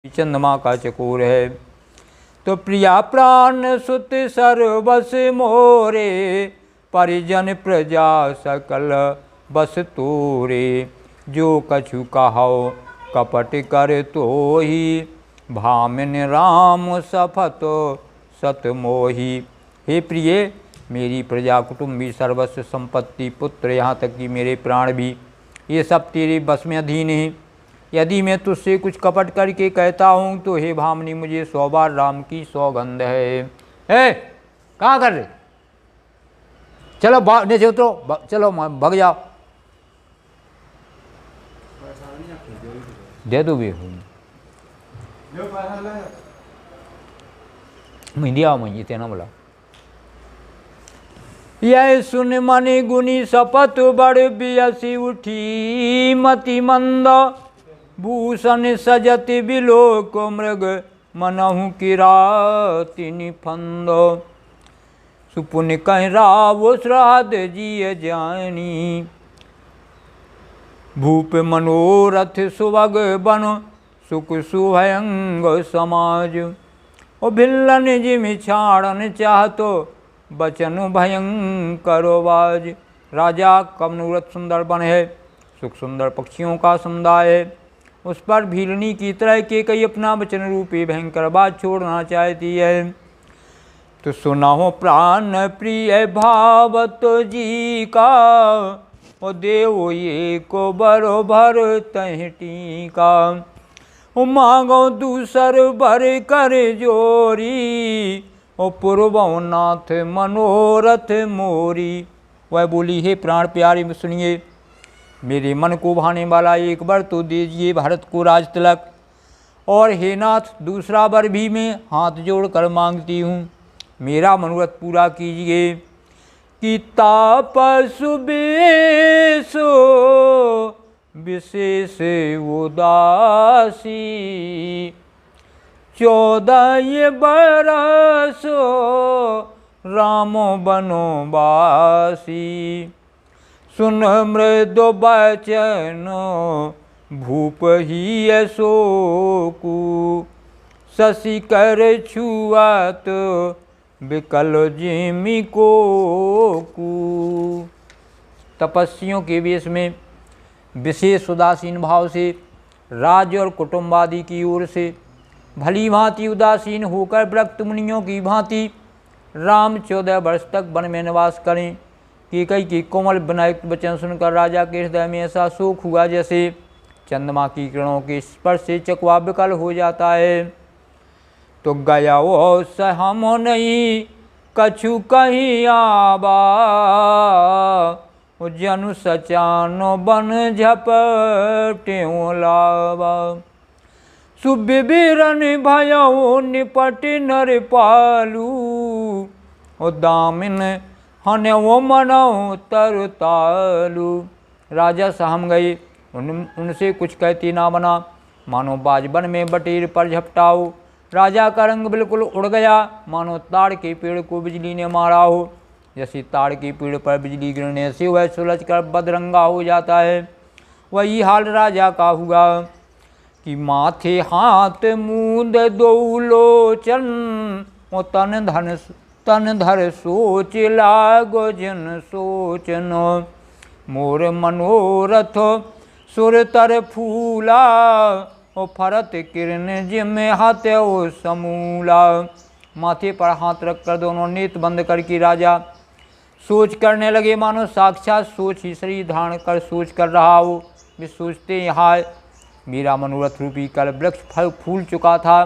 चंद्रमा का चकोर है। तो प्रिया प्राण सुत सर्वस मोरे, परिजन प्रजा सकल बस तोरे। जो कछु कहो कपट कर तो ही, भामिन राम सफत सत मोही। हे प्रिय, मेरी प्रजा कुटुंबी सर्वस्व संपत्ति पुत्र यहाँ तक कि मेरे प्राण भी, ये सब तेरे बस में अधीन हैं। यदि मैं तुझसे कुछ कपट करके कहता हूँ तो हे भामिनी, मुझे 100 बार राम की सौगंध है। कहाँ कर रहे? चलो नीचे उतरो, चलो भग जाओ। दे दो भी दिया मैं इतना बोला। यह सुन मनि गुनी सपत बड़ बियसी उठी, मति मंद भूषण सजत बिलोक मृग, मनहु किराति निफंद। सुपुन कह राव श्राद्ध जिय जानी, भूप मनोरथ सुभग बन सुख सुभयंग समाज। ओ भिल्लन जिम छाड़न चाहतो, बचन भयंकर बाज। राजा का मनोरथ सुंदर बन है, सुख सुंदर पक्षियों का समुदाय है। उस पर भीलनी की तरह के कई अपना वचन रूपी भयंकर बात छोड़ना चाहती है। तो सुनाओ प्राण प्रिय भावत जी का, ओ देव ये को बरोबर तह टीका। ओ मांगो दूसर बर कर जोरी, ओ पूर्वनाथ मनोरथ मोरी। वह बोली, हे प्राण प्यारे सुनिए, मेरे मन को भाने वाला एक वर तो दीजिए भारत को राज तिलक, और हे नाथ दूसरा वर भी मैं हाथ जोड़कर मांगती हूँ, मेरा मनोरथ पूरा कीजिए। कि तापसु बेसो विशेष उदासी, 14 बरसो राम बनवासी। सुन मृदु बचन भूप ही शोकु, शशि कर छुआत विकल जिमि को। तपस्वियों के वेश में विशेष उदासीन भाव से राज्य और कुटुंबादि की ओर से भली भांति उदासीन होकर व्रक्त मुनियों की भांति राम 14 वर्ष तक वन में निवास करें। कि कई की कोमल विनायक वचन सुनकर राजा के हृदय में ऐसा शोक हुआ जैसे चंद्रमा की किरणों के स्पर्श से चकवा विकल हो जाता है। तो गया वो सहम नहीं कछु कहीं आबा, जनु सचानो बन झपटे लावा। सुबिरन भयो निपट नर पालू, ओ दामिन हने वो मनो तर तालू। राजा सहम गए, उनसे कुछ कहती ना बना, मानो बाजबन में बटेर पर झपटाओ। राजा का रंग बिल्कुल उड़ गया, मानो ताड़ के पेड़ को बिजली ने मारा हो। जैसे ताड़ के पेड़ पर बिजली गिरने से वह सुलझ कर बदरंगा हो जाता है, वही हाल राजा का हुआ। कि माथे हाथ मूंद दो लोचन, ओ तन धर सोच लागो जन सोचन। मोर मनोरथ सुर तर फूला, ओ फरत किरण जिम्मे हाथ ओ समूला। माथे पर हाथ रखकर दोनों नेत्र बंद करके राजा सोच करने लगे, मानो साक्षात सोच ही शरीर धारण कर सोच कर रहा हो। वे सोचते यहाँ मेरा मनोरथ रूपी कल वृक्ष फल फूल चुका था,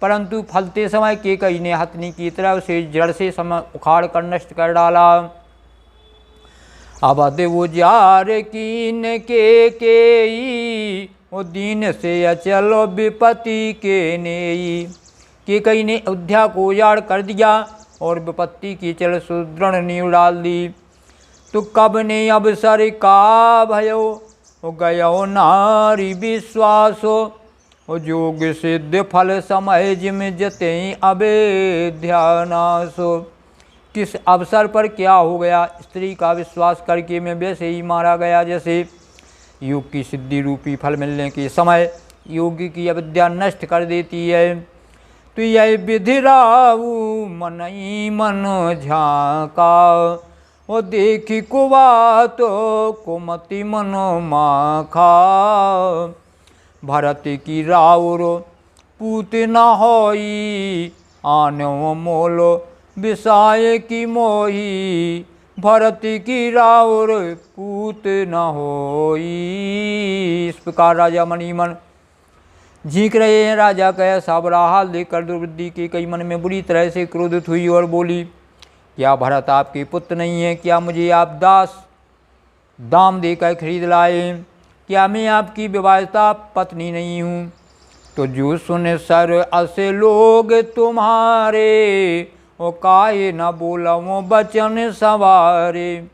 परंतु फलते समय केकई ने हथनी की तरह उसे जड़ से समय उखाड़ कर नष्ट कर डाला। अब वो जार कीन के ओ दीन से अचलो विपत्ति के नेई। केकई ने अयोध्या को उजाड़ कर दिया और विपत्ति की चल सुदृढ़ नींव डाल दी। तो कब ने अवसर का भयो, ओ गयो नारी विश्वासो। ओ जोग सिद्ध फल समय जिम जते अबे ध्यानासो। किस अवसर पर क्या हो गया, स्त्री का विश्वास करके मैं वैसे ही मारा गया जैसे योग की सिद्धि रूपी फल मिलने के समय योगी की अविद्या नष्ट कर देती है। तो यह विधि राऊ मनई मन झांका, वो देखी कुवात कुमति मनो माखा। भरत की राउर पूत न होई, आनो मोलो विषाय की मोही। भरत की राउर पूत न होई। इस प्रकार राजा मणिमन झींक रहे हैं। राजा का ऐसा बुरा हाल देखकर दुर्बुद्धि के कई मन में बुरी तरह से क्रोधित हुई और बोली, क्या भरत आपके पुत्र नहीं है? क्या मुझे आप दाम देकर खरीद लाए? क्या मैं आपकी विवाहिता पत्नी नहीं हूँ? तो जो सुने सर असे लोग तुम्हारे, ओ काहे न बोला वो बचन सवारे।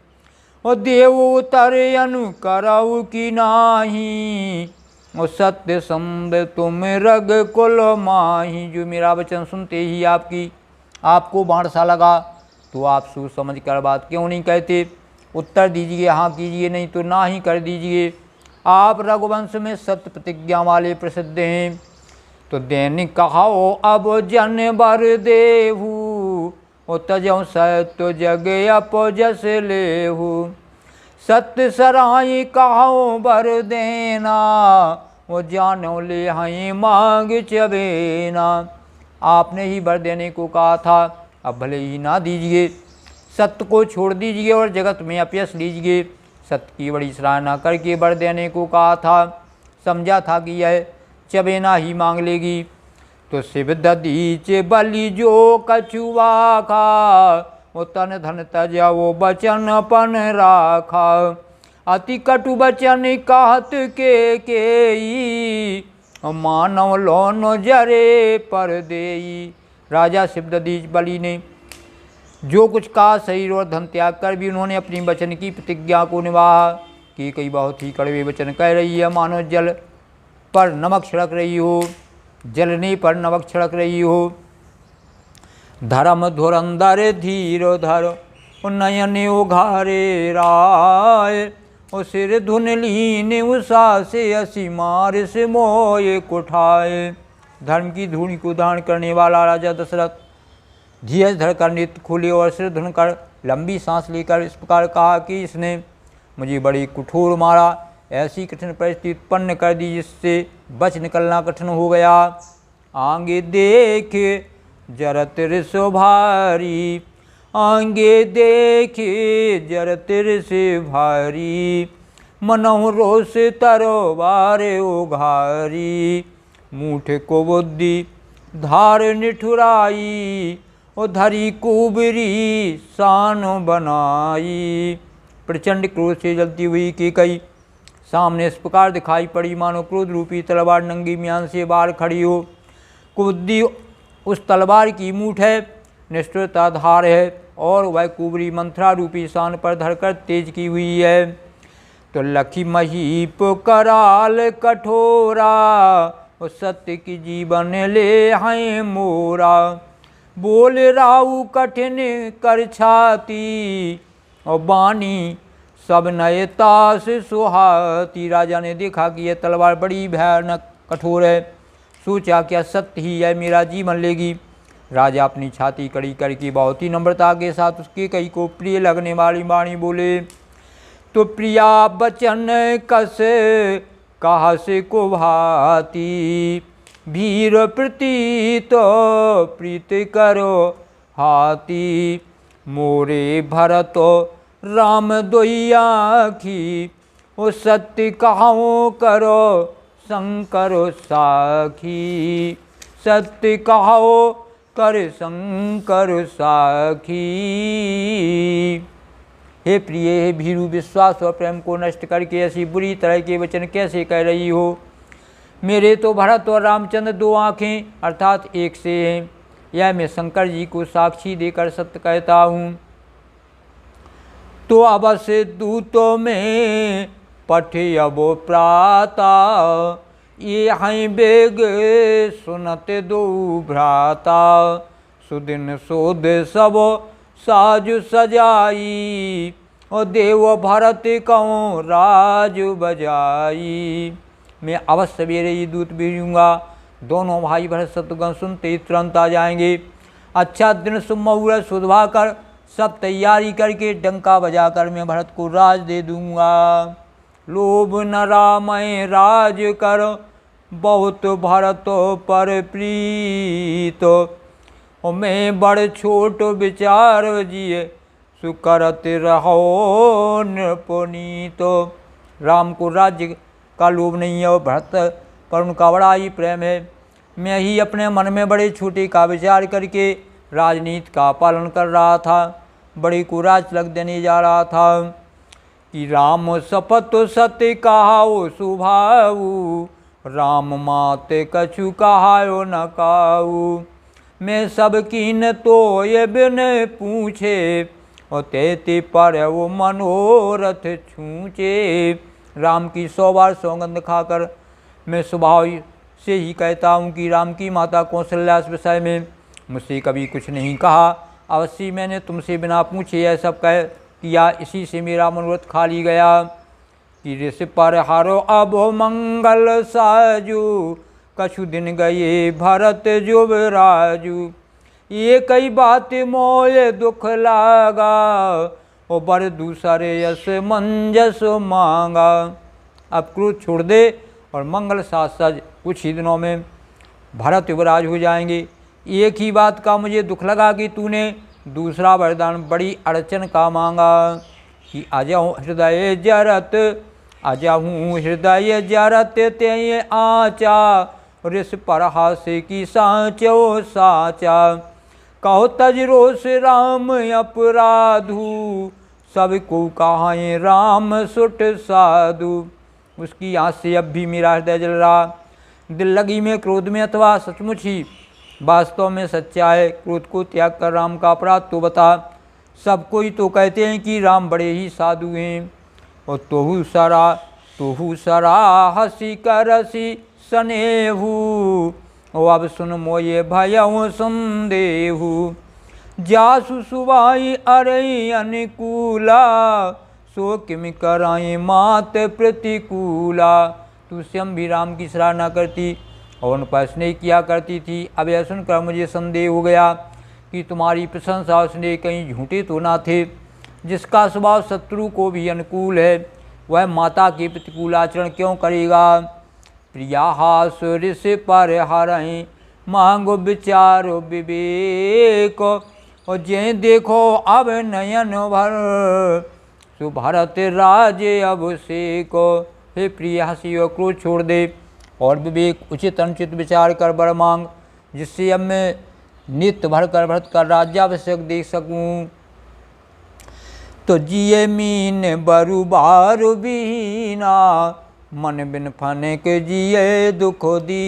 ओ देव उतर अनुकरऊ की नाही, ओ सत्य संब तुम रग कुल माही। जो मेरा वचन सुनते ही आपको बाण सा लगा, तो आप सोच समझ कर बात क्यों नहीं कहते? उत्तर दीजिए, हाँ कीजिए, नहीं तो ना ही कर दीजिए। आप रघुवंश में सत्य प्रतिज्ञा वाले प्रसिद्ध हैं। तो दैनिक कहो अब जन बर देहू, ओ तजौ सत्य जग अपजस लेहू। सत्य सराई कहो बर देना, वो जानो ले हई मांग चबेना। आपने ही बर देने को कहा था, अब भले ही ना दीजिए। सत्य को छोड़ दीजिए और जगत में अपयश लीजिए। सत्य की बड़ी सराहना करके वर देने को कहा था, समझा था कि यह चबेना ही मांग लेगी। तो शिव ददीच बलि जो कछुआ खा, वो तन धन तजा वो बचन अपन राखा। अति कटु बचन कहत के मानव लोन जरे पर देई। राजा शिवदधीच बलि ने जो कुछ कहा, शरीर और धन त्याग कर भी उन्होंने अपनी वचन की प्रतिज्ञा को निभाया। कि कई बहुत ही कड़वे वचन कह रही है, मानो जल पर नमक छिड़क रही हो, जलने पर नमक छिड़क रही हो। धर्म धुरंधर धीर धर, नयन उघारे राय। ओ सिर धुन लीन उषा से असी मार से मोय कुठाए। धर्म की धूनि को धारण करने वाला राजा दशरथ धीरज धरकर नेत्र खोले और सिर धुन कर लंबी सांस लेकर इस प्रकार कहा कि इसने मुझे बड़ी कठोर मारा, ऐसी कठिन परिस्थिति उत्पन्न कर दी जिससे बच निकलना कठिन हो गया। आगे देख जरत ऋष भारी, आगे देख जरत ऋष भारी। मनहु रोष तरोवार उघारी, मूठ को बुद्धि धार निठुराई। ओ धरी कुबरी शान बनाई। प्रचंड क्रोध से जलती हुई कैकई सामने इस प्रकार दिखाई पड़ी, मानो क्रोध रूपी तलवार नंगी म्यान से बाहर खड़ी हो। कुबुद्धि उस तलवार की मूठ है, निष्ठुरता धार है, और वह कुबरी मंत्रा रूपी शान पर धरकर तेज की हुई है। तो लखी महीप कराल कठोरा, ओ सत्य की जीवन ले हैं मोरा। बोल राऊ कठिन कर छाती, और बानी सब नयता से सुहाती। राजा ने देखा कि यह तलवार बड़ी भयानक कठोर है, सोचा क्या सत्य ही है मेरा जीवन लेगी। राजा अपनी छाती कड़ी करके बहुत ही नम्रता के साथ उसके कई को प्रिय लगने वाली वाणी बोले। तो प्रिया बचन कस कहा से को भाती, भीर प्रतीत प्रीत करो हाथी। मोरे भरत राम दोइयाखी, ओ सत्य कहो करो शंकर साखी। सत्य कहो कर शंकर साखी। हे प्रिय, हे भीरू, विश्वास और प्रेम को नष्ट करके ऐसी बुरी तरह के वचन कैसे कह रही हो? मेरे तो भरत और रामचंद्र दो आँखें अर्थात एक से हैं, यह मैं शंकर जी को साक्षी देकर सत्य कहता हूँ। तो अवश्य दूतों में पठे अब प्राता, ये हैं बेग सुनत दो भ्राता। सुदिन सोद सब साज सजाई, और देव भरत कौं राज बजाई। मैं अवश्य सवेरे ही दूत भेजूँगा। दोनों भाई भरत शत्रुघ्न सुनते ही तुरंत आ जाएंगे। अच्छा दिन शुभ मुहूर्त सुधवा कर सब तैयारी करके डंका बजाकर मैं भरत को राज दे दूँगा। लोभ न रामय राज कर बहुत भरत पर प्रीत, और मैं बड़ छोट विचार जिए सुकरत रहो नृपुनीत। राम को राज्य का लोभ नहीं है और भरत पर उनका बड़ा ही प्रेम है। मैं ही अपने मन में बड़े छोटे का विचार करके राजनीति का पालन कर रहा था, बड़े को राज तिलक देने जा रहा था। कि राम सपत सत्य कहाओ सुभाऊ, राम माते कछु कहायो न काऊ। मैं सब कीन तो ये बिन पूछे, और तेती पर वो मनोरथ छूचे। राम की 100 बार सौगंध खाकर मैं स्वभाव से ही कहता हूँ कि राम की माता कौशल्या इस विषय में मुझसे कभी कुछ नहीं कहा। अवश्य मैंने तुमसे बिना पूछे यह सब कह किया, इसी से मेरा मनोरथ खाली गया। कि ऋषि पर हरो अब मंगल साजू, कछु दिन गए भरत जुबराजू। ये कई बात मोय दुख लागा, और बर दूसरे यश मंजस मांगा। अब क्रोध छोड़ दे और मंगल साथ साथ कुछ ही दिनों में भरत युवराज हो जाएंगे। एक ही बात का मुझे दुख लगा कि तूने दूसरा वरदान बड़ी अड़चन का मांगा। कि अजहूँ हृदय जरत, अजहूँ हृदय जरत ते आचा, ऋष पर हास्य की साँचो साचा। कहो तज रोष राम अपराधु, सबको कहाए राम सुट साधु। उसकी आँख से अब भी मेरा हृदय जल रहा। दिल लगी में क्रोध में अथवा सचमुच ही वास्तव में सच्चा है। क्रोध को त्याग कर राम का अपराध तो बता। सब कोई तो कहते हैं कि राम बड़े ही साधु हैं, और तोहू सरा हसी करसी सनेहू, ओ अब सुन मोये भयऊ संदेहू। जासु सुवाई अरे अनुकूला, सो किम कराए मात प्रतिकूला। तू स्वयं भी राम की सराहना करती और उन पर स्नेह किया करती थी। अब यह सुनकर मुझे संदेह हो गया कि तुम्हारी प्रशंसा और स्नेह कहीं झूठे तो ना थे। जिसका स्वभाव शत्रु को भी अनुकूल है, वह माता के प्रतिकूल आचरण क्यों करेगा। प्रिया हास ऋषि पर हरहीं, मांगो विचारो विवेक, और जे देखो अब नयन भर, सुभरत राज अभिषेक। हे प्रिय हंसी और क्रोध छोड़ दे और विवेक उचित अनुचित विचार कर वर मांग, जिससे अब मैं नित्य भर कर भरत का राज्याभिषेक देख सकूं। तो जिये मीन बरु बारु बीना, मन बिन फने के जिये दुख दी।